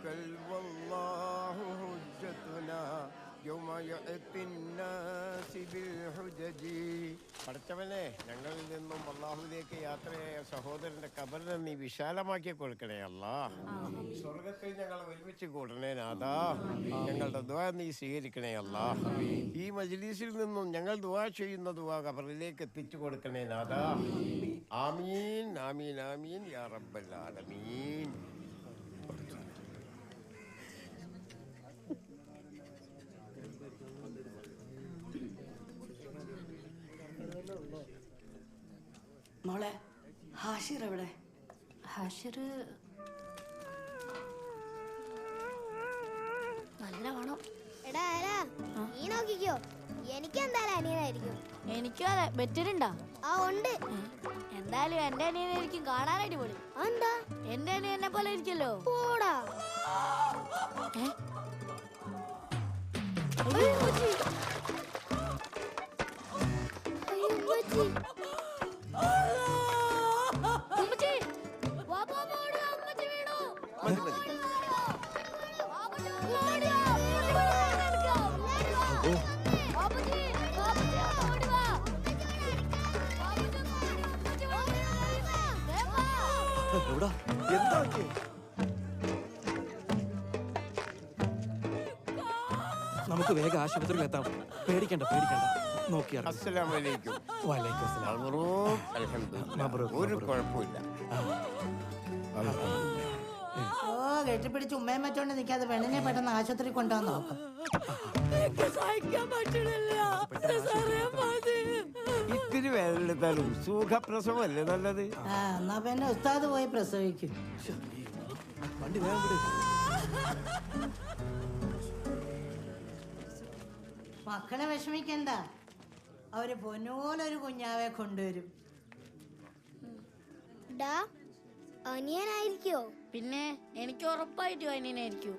توكل والله حجتنا يوم يأتي الناس بالحجج. പഠിച്ചവനെ, ഞങ്ങളിൽ നിന്നും അല്ലാഹുവിലേക്ക് യാത്രയായ സഹോദരന്റെ ഖബറിനെ നീ വിശാലമാക്കി കൊടുക്കണേ അല്ലാ. സ്വർഗത്തിൽ ഞങ്ങൾ ഒരുമിച്ച് കൂടണേ നാഥാ. ഞങ്ങളുടെ ദുആ നീ സ്വീകരിക്കണേ അല്ലാ. ഈ മജ്ലിസിൽ നിന്നും ഞങ്ങൾ ദുആ ചെയ്യുന്ന ദുആ ഖബറിലേക്ക് എത്തിച്ചു കൊടുക്കണേ നാഥാ. ആമീൻ ആമീൻ ആമീൻ യാ റബ്ബൽ ആലമീൻ. മോളെ, ഹാഷിർ എവിടെ? ഹാഷിർ നല്ല വേണം. എടാ നീ നോക്കിക്കോ, എനിക്ക് എന്തായാലും അനിയനായിരിക്കും. എനിക്കും അതെ. ബെറ്ററുണ്ടാ? ആ ഉണ്ട്. എന്തായാലും എന്റെ അനിയനായിരിക്കും കാണാനായിട്ട് പൊളി. എന്താ? എന്റെ അനിയൻ എന്നെ പോലെ ഇരിക്കല്ലോ. പോടാ. നമുക്ക് വേഗം ആശുപത്രിയിൽ എത്താം. പേടിക്കണ്ട നോക്കിയാ. അസ്സലാമു അലൈക്കും. വലൈക്കും അസ്സലാം. അൽഹംദുലില്ലാഹ്. ഒരു കുഴപ്പമില്ല. കെട്ടിപ്പിടിച്ച് ഉമ്മയും വെച്ചോണ്ട് നിൽക്കാതെ പെണ്ണിനെ പെട്ടെന്ന് ആശുപത്രി കൊണ്ടുവന്ന് നോക്കും. ഇത്തിരി വേദനെടുത്താലും സുഖപ്രസവമല്ലേ നല്ലത്? എന്നാ പിന്നെ ഉസ്താദ് പോയി പ്രസവിക്കും. വണ്ടി വേഗം വിട്. മക്കളെ വിഷമിക്കണ്ട, അവര് പൊന്നുപോലൊരു കുഞ്ഞാവെ കൊണ്ടുവരും. അനിയനായിരിക്കോ? പിന്നെ എനിക്ക് ഉറപ്പായിട്ടും അനിയനായിരിക്കും.